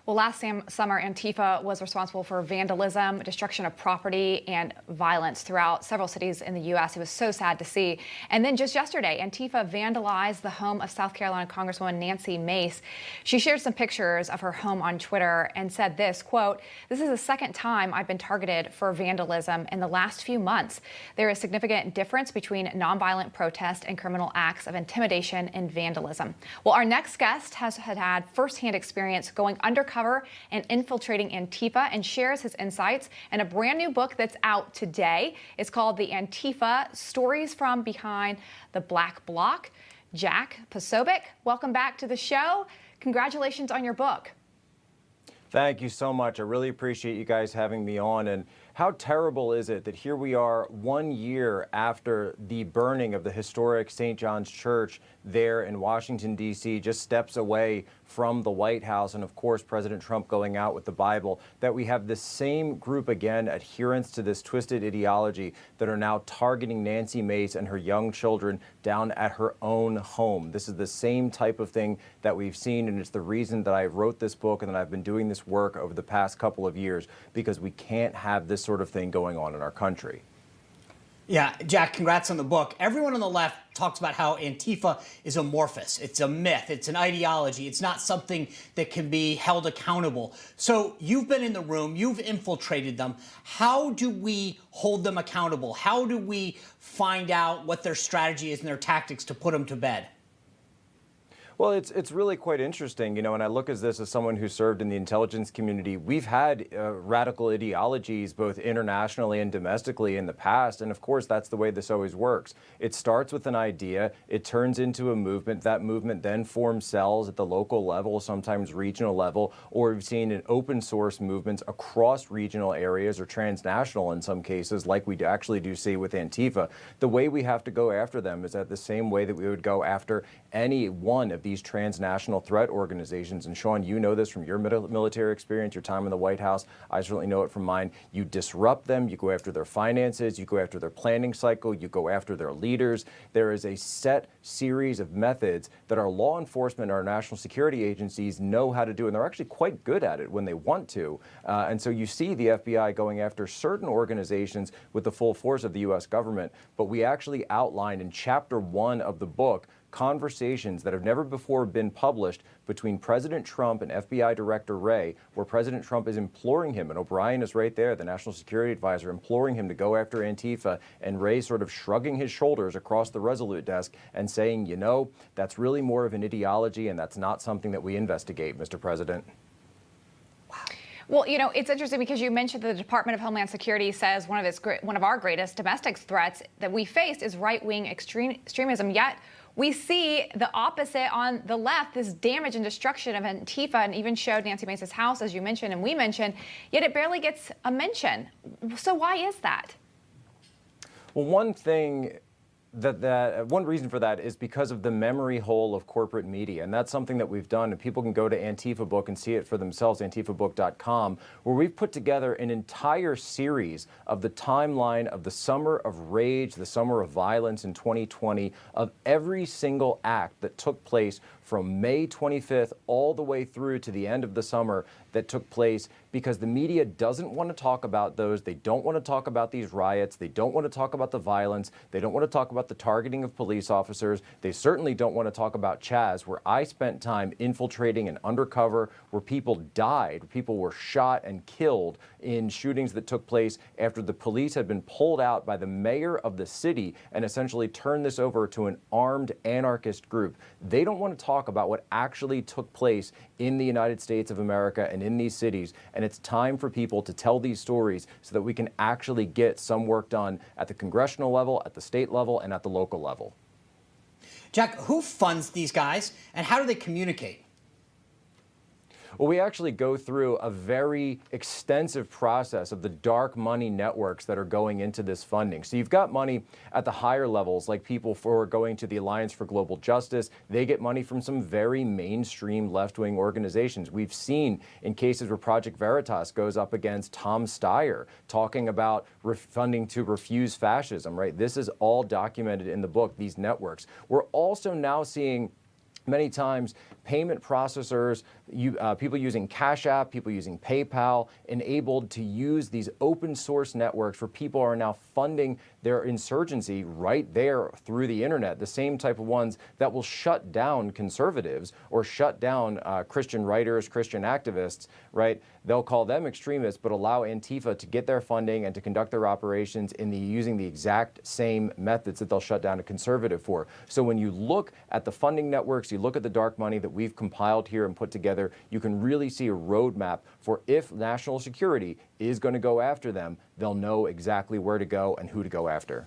Well, last summer, Antifa was responsible for vandalism, destruction of property, and violence throughout several cities in the U.S. It was so sad to see. And then just yesterday, Antifa vandalized the home of South Carolina Congresswoman Nancy Mace. She shared some pictures of her home on Twitter and said this, quote, "This is the second time I've been targeted for vandalism in the last few months. There is significant difference between nonviolent protest and criminal acts of intimidation and vandalism." Well, our next guest has had firsthand experience going undercover and infiltrating Antifa and shares his insights in a brand new book that's out today. It's called The Antifa: Stories from Behind the Black Bloc. Jack Posobiec, welcome back to the show. Congratulations on your book. Thank you so much. I really appreciate you guys having me on. And how terrible is it that here we are 1 year after the burning of the historic St. John's Church there in Washington, D.C., just steps away from the White House, and of course President Trump going out with the Bible, that we have the same group again, adherents to this twisted ideology, that are now targeting Nancy Mace and her young children down at her own home. This is the same type of thing that we've seen, and it's the reason that I wrote this book and that I've been doing this work over the past couple of years, because we can't have this sort of thing going on in our country. Yeah, Jack, congrats on the book. Everyone on the left talks about how Antifa is amorphous. It's a myth. It's an ideology. It's not something that can be held accountable. So you've been in the room. You've infiltrated them. How do we hold them accountable? How do we find out what their strategy is and their tactics to put them to bed? Well, it's really quite interesting, you know, and I look at this as someone who served in the intelligence community. We've had radical ideologies both internationally and domestically in the past, and of course that's the way this always works. It starts with an idea, it turns into a movement, that movement then forms cells at the local level, sometimes regional level, or we've seen in open source movements across regional areas or transnational in some cases, like we actually do see with Antifa. The way we have to go after them is that the same way that we would go after any one of these transnational threat organizations. And Sean, you know this from your military experience, your time in the White House. I certainly know it from mine. You disrupt them, you go after their finances, you go after their planning cycle, you go after their leaders. There is a set series of methods that our law enforcement, our national security agencies know how to do, and they're actually quite good at it when they want to. And so you see the FBI going after certain organizations with the full force of the U.S. government, but we actually outlined in Chapter 1 of the book conversations that have never before been published between President Trump and FBI Director Wray, where President Trump is imploring him, and O'Brien is right there, the National Security Advisor, imploring him to go after Antifa, and Wray sort of shrugging his shoulders across the Resolute desk and saying, you know, that's really more of an ideology, and that's not something that we investigate, Mr. President. Well, you know, it's interesting because you mentioned the Department of Homeland Security says one of our greatest domestic threats that we faced is right-wing extremism, yet we see the opposite on the left, this damage and destruction of Antifa, and even showed Nancy Mace's house, as you mentioned and we mentioned, yet it barely gets a mention. So why is that? Well, one reason for that is because of the memory hole of corporate media, and that's something that we've done, and people can go to Antifa Book and see it for themselves, antifabook.com, where we've put together an entire series of the timeline of the summer of rage, the summer of violence in 2020, of every single act that took place from May 25th all the way through to the end of the summer that took place, because the media doesn't want to talk about those. They don't want to talk about these riots. They don't want to talk about the violence. They don't want to talk about the targeting of police officers. They certainly don't want to talk about Chaz, where I spent time infiltrating and undercover, where people died, people were shot and killed in shootings that took place after the police had been pulled out by the mayor of the city and essentially turned this over to an armed anarchist group. They don't want to talk about what actually took place in the United States of America and in these cities, and it's time for people to tell these stories so that we can actually get some work done at the congressional level, at the state level, and at the local level. Jack, who funds these guys and how do they communicate? Well, we actually go through a very extensive process of the dark money networks that are going into this funding. So you've got money at the higher levels, like people for going to the Alliance for Global Justice. They get money from some very mainstream left-wing organizations. We've seen in cases where Project Veritas goes up against Tom Steyer, talking about funding to refuse fascism, right? This is all documented in the book, these networks. We're also now seeing many times payment processors people using Cash App, people using PayPal, enabled to use these open source networks where people are now funding their insurgency right there through the internet, the same type of ones that will shut down conservatives or shut down Christian writers, Christian activists, right? They'll call them extremists, but allow Antifa to get their funding and to conduct their operations using the exact same methods that they'll shut down a conservative for. So when you look at the funding networks, you look at the dark money that we've compiled here and put together, you can really see a roadmap for if national security is going to go after them, they'll know exactly where to go and who to go after.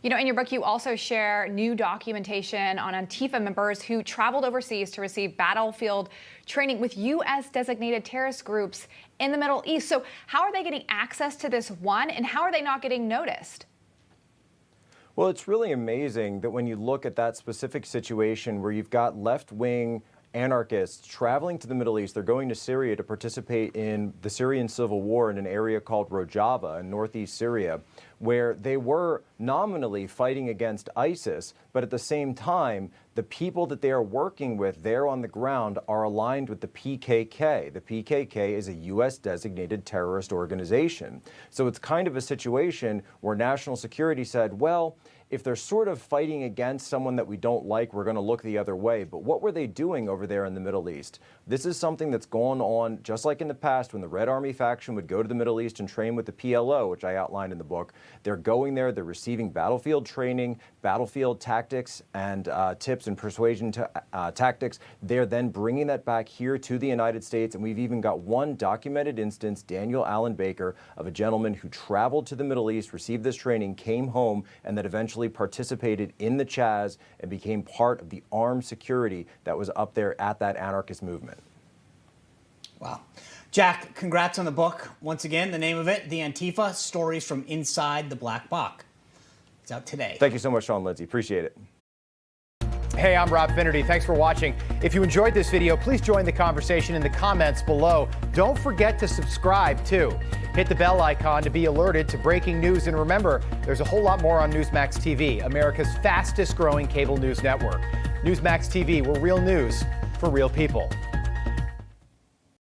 You know, in your book, you also share new documentation on Antifa members who traveled overseas to receive battlefield training with U.S. designated terrorist groups in the Middle East. So how are they getting access to this one, and how are they not getting noticed? Well, it's really amazing that when you look at that specific situation where you've got left-wing anarchists traveling to the Middle East, they're going to Syria to participate in the Syrian civil war in an area called Rojava in northeast Syria, where they were nominally fighting against ISIS, but at the same time, the people that they are working with there on the ground are aligned with the PKK. The PKK is a U.S. designated terrorist organization. So it's kind of a situation where national security said, well, if they're sort of fighting against someone that we don't like, we're going to look the other way. But what were they doing over there in the Middle East? This is something that's gone on just like in the past when the Red Army faction would go to the Middle East and train with the PLO, which I outlined in the book. They're going there, they're receiving battlefield training, battlefield tactics, and tips and persuasion tactics. They're then bringing that back here to the United States. And we've even got one documented instance, Daniel Allen Baker, of a gentleman who traveled to the Middle East, received this training, came home, and that eventually participated in the Chaz and became part of the armed security that was up there at that anarchist movement. Wow. Jack, congrats on the book. Once again, the name of it, The Antifa, Stories from Inside the Black Box. It's out today. Thank you so much, Sean Lindsay. Appreciate it. Hey, I'm Rob Finnerty. Thanks for watching. If you enjoyed this video, please join the conversation in the comments below. Don't forget to subscribe, too. Hit the bell icon to be alerted to breaking news. And remember, there's a whole lot more on Newsmax TV, America's fastest growing cable news network. Newsmax TV, we're real news for real people.